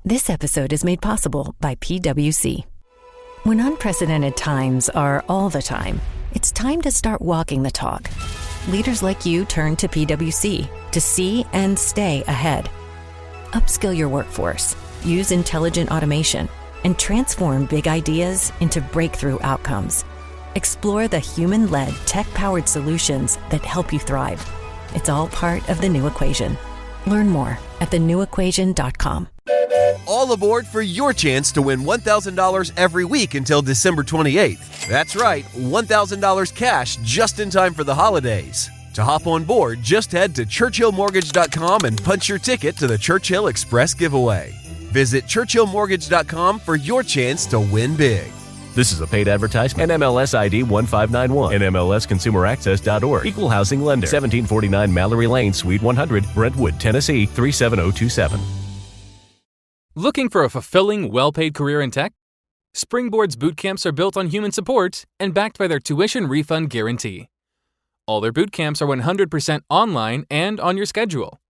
This episode is made possible by PwC. When unprecedented times are all the time, it's time to start walking the talk. Leaders like you turn to PwC to see and stay ahead. Upskill your workforce, use intelligent automation, and transform big ideas into breakthrough outcomes. Explore the human-led, tech-powered solutions that help you thrive. It's all part of The New Equation. Learn more at thenewequation.com. All aboard for your chance to win $1,000 every week until December 28th. That's right, $1,000 cash just in time for the holidays. To hop on board, just head to churchillmortgage.com and punch your ticket to the Churchill Express giveaway. Visit churchillmortgage.com for your chance to win big. This is a paid advertisement. NMLS ID 1591. NMLSConsumerAccess.org. Equal housing lender. 1749 Mallory Lane, Suite 100, Brentwood, Tennessee 37027. Looking for a fulfilling, well-paid career in tech? Springboard's boot camps are built on human support and backed by their tuition refund guarantee. All their boot camps are 100% online and on your schedule.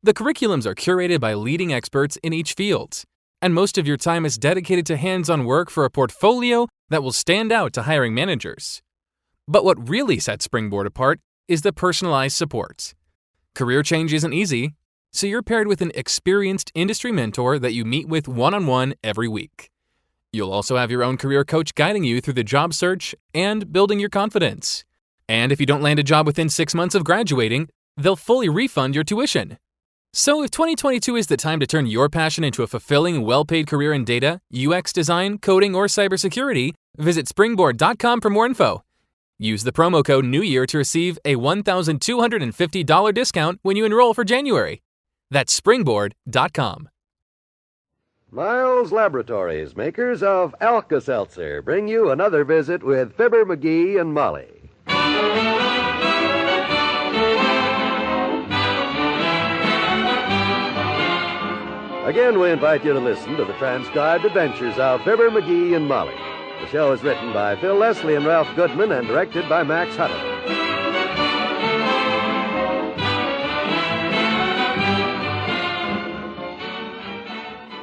The curriculums are curated by leading experts in each field, and most of your time is dedicated to hands-on work for a portfolio that will stand out to hiring managers. But what really sets Springboard apart is the personalized support. Career change isn't easy, so you're paired with an experienced industry mentor that you meet with one-on-one every week. You'll also have your own career coach guiding you through the job search and building your confidence. And if you don't land a job within 6 months of graduating, they'll fully refund your tuition. So if 2022 is the time to turn your passion into a fulfilling, well-paid career in data, UX design, coding, or cybersecurity, visit springboard.com for more info. Use the promo code NEWYEAR to receive a $1,250 discount when you enroll for January. That's springboard.com. Miles Laboratories, makers of Alka-Seltzer, bring you another visit with Fibber, McGee, and Molly. Again, we invite you to listen to the transcribed adventures of Fibber, McGee, and Molly. The show is written by Phil Leslie and Ralph Goodman and directed by Max Hutter.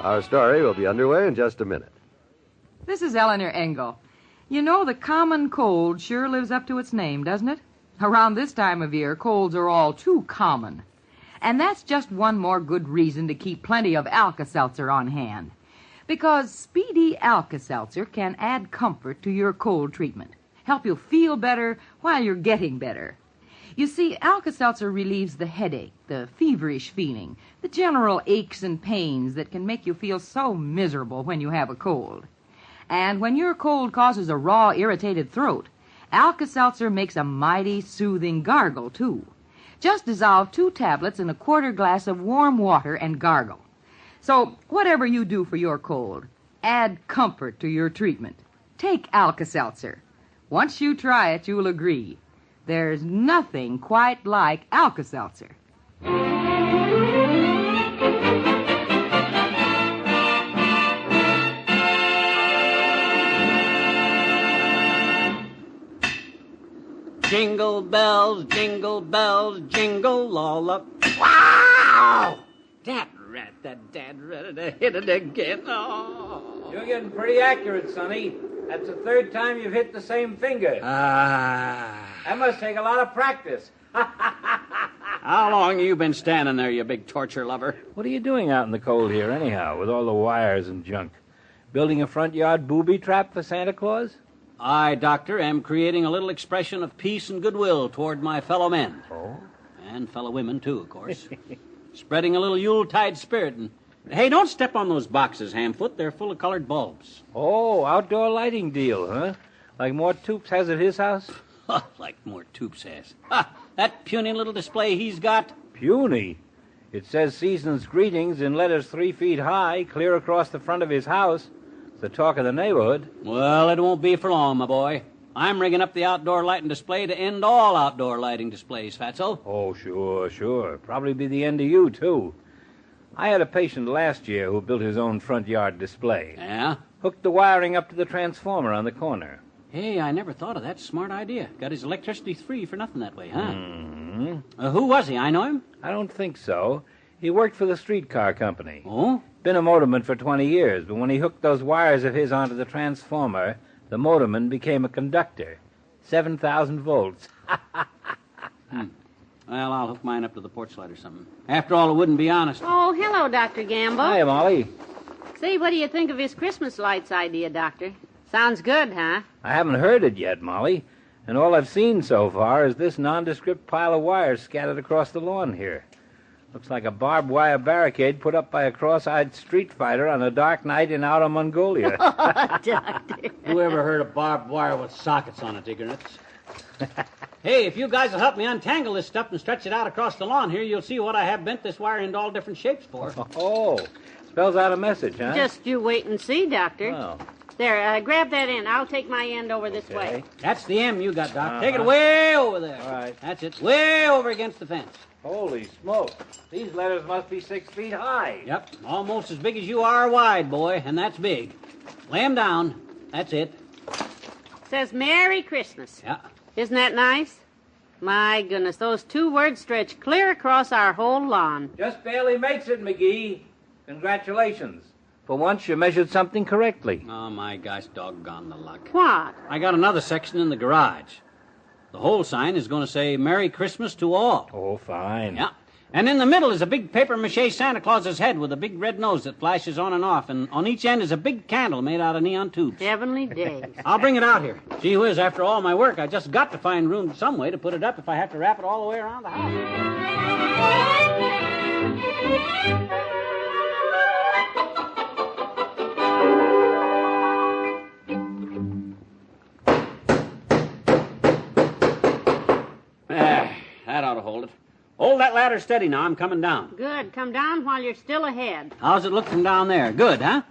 Our story will be underway in just a minute. This is Eleanor Engel. You know, the common cold sure lives up to its name, doesn't it? Around this time of year, colds are all too common. And that's just one more good reason to keep plenty of Alka-Seltzer on hand. Because Speedy Alka-Seltzer can add comfort to your cold treatment, help you feel better while you're getting better. You see, Alka-Seltzer relieves the headache, the feverish feeling, the general aches and pains that can make you feel so miserable when you have a cold. And when your cold causes a raw, irritated throat, Alka-Seltzer makes a mighty soothing gargle, too. Just dissolve 2 tablets in a quarter glass of warm water and gargle. So, whatever you do for your cold, add comfort to your treatment. Take Alka-Seltzer. Once you try it, you'll agree. There's nothing quite like Alka-Seltzer. Jingle bells, jingle all up. Wow! That dad rat hit it again. Oh. You're getting pretty accurate, Sonny. That's the 3rd time you've hit the same finger. That must take a lot of practice. How long you been standing there, you big torture lover? What are you doing out in the cold here, anyhow, with all the wires and junk? Building a front yard booby trap for Santa Claus? I, Doctor, am creating a little expression of peace and goodwill toward my fellow men. Oh? And fellow women, too, of course. Spreading a little Yuletide spirit. And hey, don't step on those boxes, Hamfoot. They're full of colored bulbs. Oh, outdoor lighting deal, huh? Like Mort Toops has at his house? Like Mort Toops has. That puny little display he's got. Puny? It says Season's Greetings in letters 3 feet high, clear across the front of his house. It's the talk of the neighborhood. Well, it won't be for long, my boy. I'm rigging up the outdoor lighting display to end all outdoor lighting displays, Fatso. Oh, sure. Probably be the end of you, too. I had a patient last year who built his own front yard display. Yeah? Hooked the wiring up to the transformer on the corner. Hey, I never thought of that smart idea. Got his electricity free for nothing that way, huh? Mm-hmm. Who was he? I know him? I don't think so. He worked for the streetcar company. Oh? Been a motorman for 20 years, but when he hooked those wires of his onto the transformer, the motorman became a conductor. 7,000 volts. Well, I'll hook mine up to the porch light or something. After all, it wouldn't be honest. Oh, hello, Dr. Gamble. Hi, Molly. Say, what do you think of his Christmas lights idea, Doctor? Sounds good, huh? I haven't heard it yet, Molly, and all I've seen so far is this nondescript pile of wires scattered across the lawn here. Looks like a barbed wire barricade put up by a cross-eyed street fighter on a dark night in outer Mongolia. Oh, Doctor. Who ever heard of barbed wire with sockets on it, ignorants? Hey, if you guys will help me untangle this stuff and stretch it out across the lawn here, you'll see what I have bent this wire into all different shapes for. Oh, spells out a message, huh? Just you wait and see, Doctor. Oh. There, grab that end. I'll take my end over this way. That's the M you got, Doc. Take it way over there. All right. That's it. Way over against the fence. Holy smoke. These letters must be 6 feet high. Yep, almost as big as you are wide, boy, and that's big. Lay 'em down. That's it. Says Merry Christmas. Yeah. Isn't that nice? My goodness, those 2 words stretch clear across our whole lawn. Just barely makes it, McGee. Congratulations. For once, you measured something correctly. Oh, my gosh, doggone the luck. What? I got another section in the garage. The whole sign is going to say Merry Christmas to all. Oh, fine. Yeah. And in the middle is a big papier-mâché Santa Claus's head with a big red nose that flashes on and off. And on each end is a big candle made out of neon tubes. Heavenly days. I'll bring it out here. Gee whiz, after all my work, I just got to find room some way to put it up if I have to wrap it all the way around the house. That ought to hold it. Hold that ladder steady now. I'm coming down. Good. Come down while you're still ahead. How's it look from down there? Good, huh?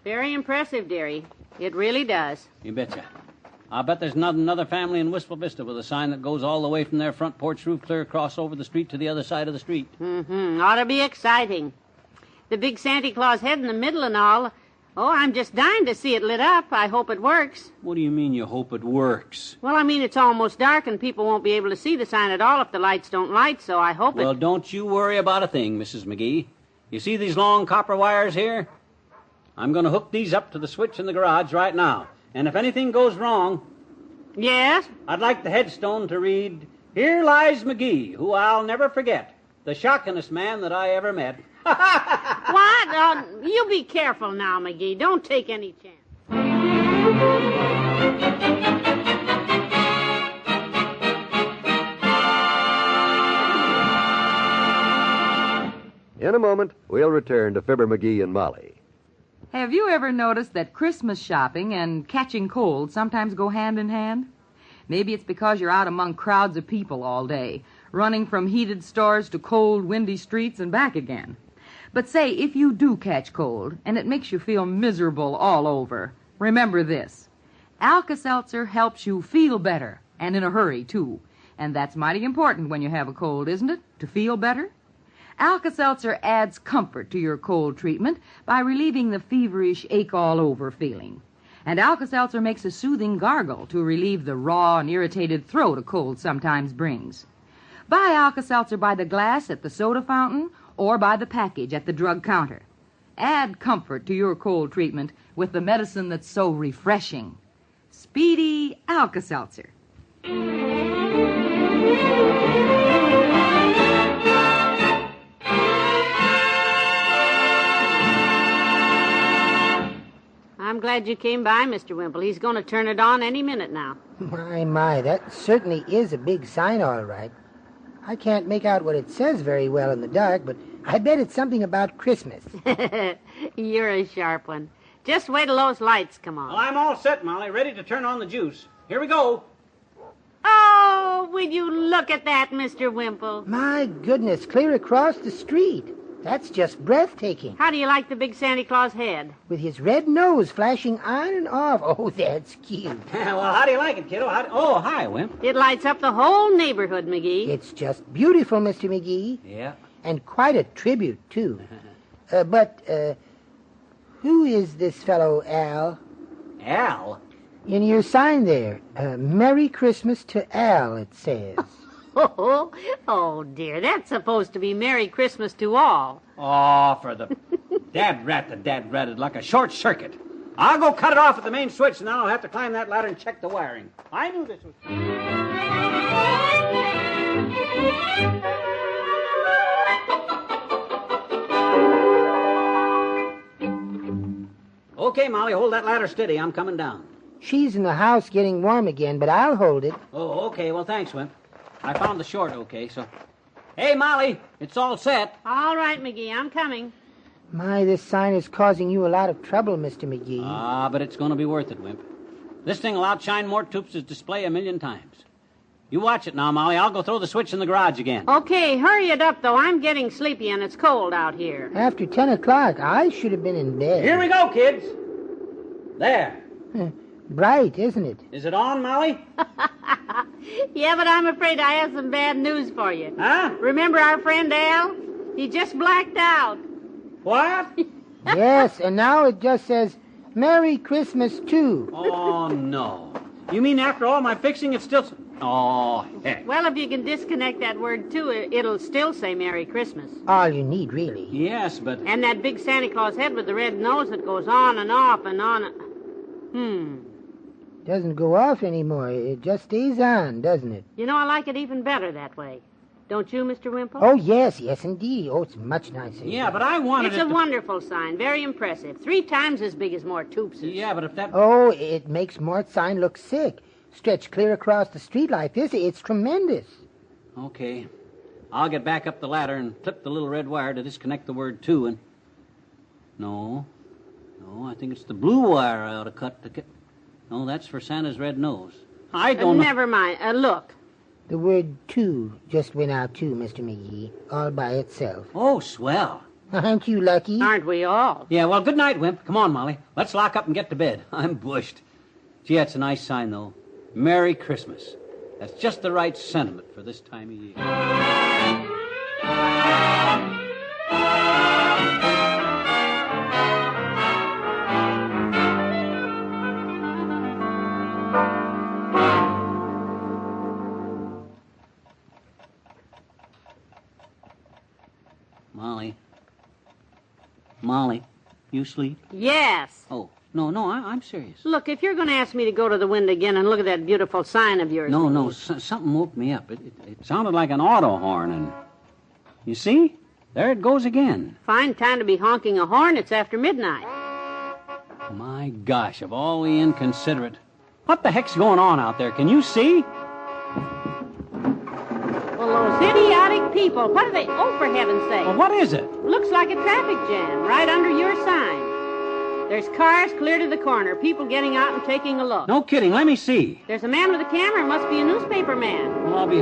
Very impressive, dearie. It really does. You betcha. I'll bet there's not another family in Wistful Vista with a sign that goes all the way from their front porch roof clear across over the street to the other side of the street. Ought to be exciting. The big Santa Claus head in the middle and all. Oh, I'm just dying to see it lit up. I hope it works. What do you mean you hope it works? Well, I mean, it's almost dark and people won't be able to see the sign at all if the lights don't light, so I hope Well, don't you worry about a thing, Mrs. McGee. You see these long copper wires here? I'm going to hook these up to the switch in the garage right now. And if anything goes wrong, Yes? I'd like the headstone to read, Here lies McGee, who I'll never forget, the shockingest man that I ever met. What? You be careful now, McGee. Don't take any chance. In a moment, we'll return to Fibber, McGee, and Molly. Have you ever noticed that Christmas shopping and catching cold sometimes go hand in hand? Maybe it's because you're out among crowds of people all day, running from heated stores to cold, windy streets and back again. But say, if you do catch cold and it makes you feel miserable all over, remember this. Alka-Seltzer helps you feel better, and in a hurry, too. And that's mighty important when you have a cold, isn't it? To feel better? Alka-Seltzer adds comfort to your cold treatment by relieving the feverish, ache-all-over feeling. And Alka-Seltzer makes a soothing gargle to relieve the raw and irritated throat a cold sometimes brings. Buy Alka-Seltzer by the glass at the soda fountain or by the package at the drug counter. Add comfort to your cold treatment with the medicine that's so refreshing. Speedy Alka-Seltzer. I'm glad you came by, Mr. Wimple. He's going to turn it on any minute now. My, that certainly is a big sign, all right. I can't make out what it says very well in the dark, but I bet it's something about Christmas. You're a sharp one. Just wait till those lights come on. Well, I'm all set, Molly, ready to turn on the juice. Here we go. Oh, will you look at that, Mr. Wimple? My goodness, clear across the street. That's just breathtaking. How do you like the big Santa Claus head? With his red nose flashing on and off. Oh, that's cute. Well, how do you like it, kiddo? Oh, hi, Wimp. It lights up the whole neighborhood, McGee. It's just beautiful, Mr. McGee. Yeah. And quite a tribute, too. But who is this fellow, Al? Al? In your sign there, Merry Christmas to Al, it says. Oh, dear, that's supposed to be Merry Christmas to all. Oh, for the... Dad ratted like a short circuit. I'll go cut it off at the main switch, and then I'll have to climb that ladder and check the wiring. I knew this was... Okay, Molly, hold that ladder steady. I'm coming down. She's in the house getting warm again, but I'll hold it. Oh, okay. Well, thanks, Wimp. I found the short okay, so... Hey, Molly, it's all set. All right, McGee, I'm coming. My, this sign is causing you a lot of trouble, Mr. McGee. Ah, but it's going to be worth it, Wimp. This thing will outshine Mort Toops' display 1,000,000 times. You watch it now, Molly. I'll go throw the switch in the garage again. Okay, hurry it up, though. I'm getting sleepy and it's cold out here. After 10 o'clock, I should have been in bed. Here we go, kids. There. Bright, isn't it? Is it on, Molly? Yeah, but I'm afraid I have some bad news for you. Huh? Remember our friend Al? He just blacked out. What? Yes, and now it just says, Merry Christmas, too. Oh, no. You mean after all my fixing, it's still... Oh, heck. Well, if you can disconnect that word, too, it'll still say Merry Christmas. All you need, really. Yes, but... And that big Santa Claus head with the red nose that goes on and off and on... Doesn't go off anymore. It just stays on, doesn't it? You know, I like it even better that way. Don't you, Mr. Wimple? Oh, yes, indeed. Oh, it's much nicer. Yeah, but I wanted It's a wonderful sign. Very impressive. 3 times as big as Mort Toops'. Yeah, but if that... Oh, it makes Mort's sign look sick. Stretched clear across the street like this. It's tremendous. Okay. I'll get back up the ladder and clip the little red wire to disconnect the word to and... No, I think it's the blue wire I ought to cut to get... No, that's for Santa's red nose. I don't know... Never mind. Look. The word to just went out too, Mr. McGee, all by itself. Oh, swell. Aren't you lucky? Aren't we all? Yeah, well, good night, Wimp. Come on, Molly. Let's lock up and get to bed. I'm bushed. Gee, that's a nice sign, though. Merry Christmas. That's just the right sentiment for this time of year. Molly, you sleep? Yes. Oh, no, I'm serious. Look, if you're going to ask me to go to the window again and look at that beautiful sign of yours... No, something woke me up. It sounded like an auto horn, and... You see? There it goes again. Fine time to be honking a horn. It's after midnight. My gosh, of all the inconsiderate... What the heck's going on out there? Can you see? Well, those idiotic people, what are they... Oh, for heaven's sake. Well, what is it? Looks like a traffic jam right under your sign. There's cars clear to the corner, people getting out and taking a look. No kidding, let me see. There's a man with a camera, must be a newspaper man. Well, I'll be...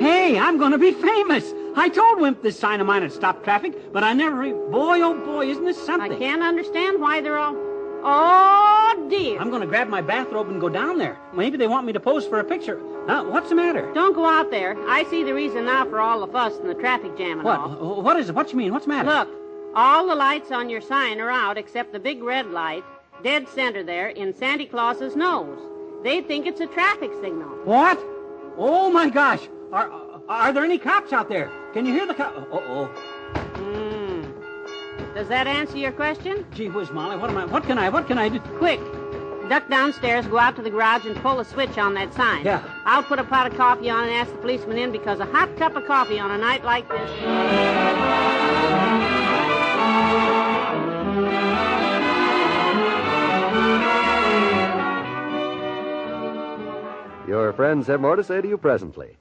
Hey, I'm going to be famous. I told Wimp this sign of mine had stopped traffic, but I never... Boy, oh boy, isn't this something? I can't understand why they're all... Oh, dear. I'm going to grab my bathrobe and go down there. Maybe they want me to pose for a picture. What's the matter? Don't go out there. I see the reason now for all the fuss and the traffic jam and all. What is it? What you mean? What's the matter? Look, all the lights on your sign are out except the big red light, dead center there, in Santa Claus's nose. They think it's a traffic signal. What? Oh, my gosh. Are there any cops out there? Can you hear the cops? Uh-oh. Does that answer your question? Gee whiz, Molly, what can I do? Quick, duck downstairs, go out to the garage and pull the switch on that sign. Yeah. I'll put a pot of coffee on and ask the policeman in because a hot cup of coffee on a night like this... Your friends have more to say to you presently.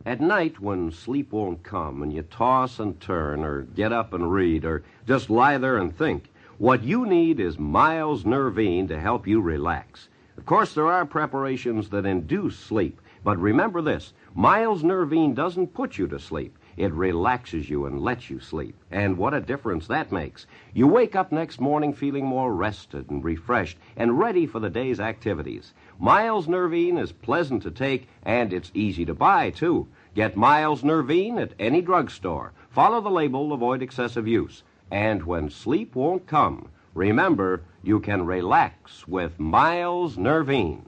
At night, when sleep won't come and you toss and turn or get up and read or just lie there and think, what you need is Miles Nervine to help you relax. Of course, there are preparations that induce sleep, but remember this, Miles Nervine doesn't put you to sleep. It relaxes you and lets you sleep. And what a difference that makes. You wake up next morning feeling more rested and refreshed and ready for the day's activities. Miles Nervine is pleasant to take, and it's easy to buy, too. Get Miles Nervine at any drugstore. Follow the label, avoid excessive use. And when sleep won't come, remember, you can relax with Miles Nervine.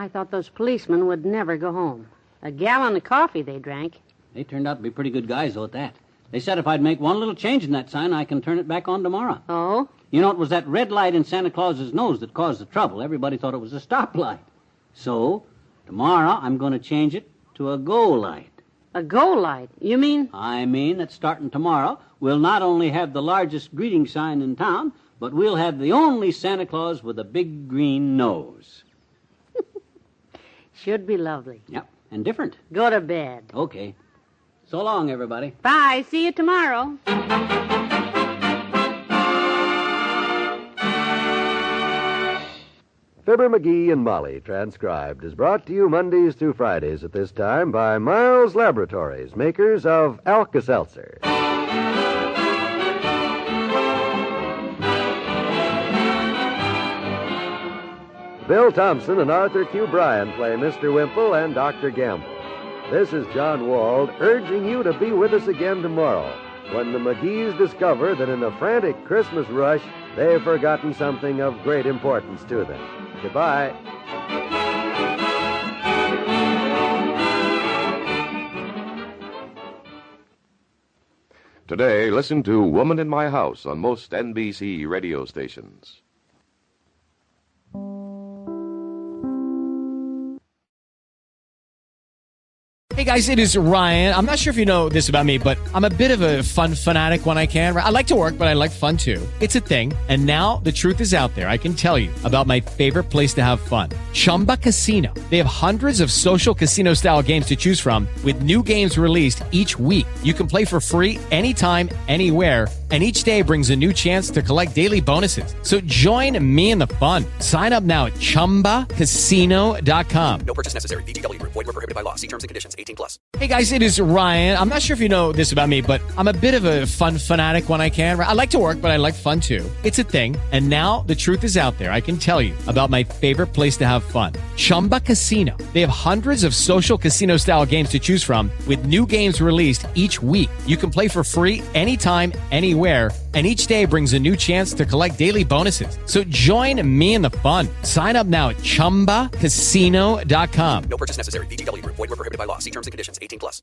I thought those policemen would never go home. A gallon of coffee they drank. They turned out to be pretty good guys, though, at that. They said if I'd make one little change in that sign, I can turn it back on tomorrow. Oh? You know, it was that red light in Santa Claus's nose that caused the trouble. Everybody thought it was a stoplight. So, tomorrow I'm going to change it to a go light. A go light? You mean? I mean that starting tomorrow, we'll not only have the largest greeting sign in town, but we'll have the only Santa Claus with a big green nose. Should be lovely. Yep, and different. Go to bed. Okay. So long, everybody. Bye. See you tomorrow. Fibber, McGee, and Molly, transcribed, is brought to you Mondays through Fridays at this time by Miles Laboratories, makers of Alka-Seltzer. Bill Thompson and Arthur Q. Bryan play Mr. Wimple and Dr. Gamble. This is John Wald urging you to be with us again tomorrow when the McGees discover that in a frantic Christmas rush, they've forgotten something of great importance to them. Goodbye. Today, listen to Woman in My House on most NBC radio stations. Hey guys, it is Ryan. I'm not sure if you know this about me, but I'm a bit of a fun fanatic when I can. I like to work, but I like fun too. It's a thing. And now the truth is out there. I can tell you about my favorite place to have fun. Chumba Casino. They have hundreds of social casino style games to choose from with new games released each week. You can play for free anytime, anywhere. And each day brings a new chance to collect daily bonuses. So join me in the fun. Sign up now at ChumbaCasino.com. No purchase necessary. VGW. Void where prohibited by law. See terms and conditions. 18+. Hey guys, it is Ryan. I'm not sure if you know this about me, but I'm a bit of a fun fanatic when I can. I like to work, but I like fun too. It's a thing. And now the truth is out there. I can tell you about my favorite place to have fun. Chumba Casino. They have hundreds of social casino style games to choose from with new games released each week. You can play for free anytime, anywhere. And each day brings a new chance to collect daily bonuses. So join me in the fun. Sign up now at ChumbaCasino.com. No purchase necessary. VGW. Void where prohibited by law. See terms and conditions. 18+.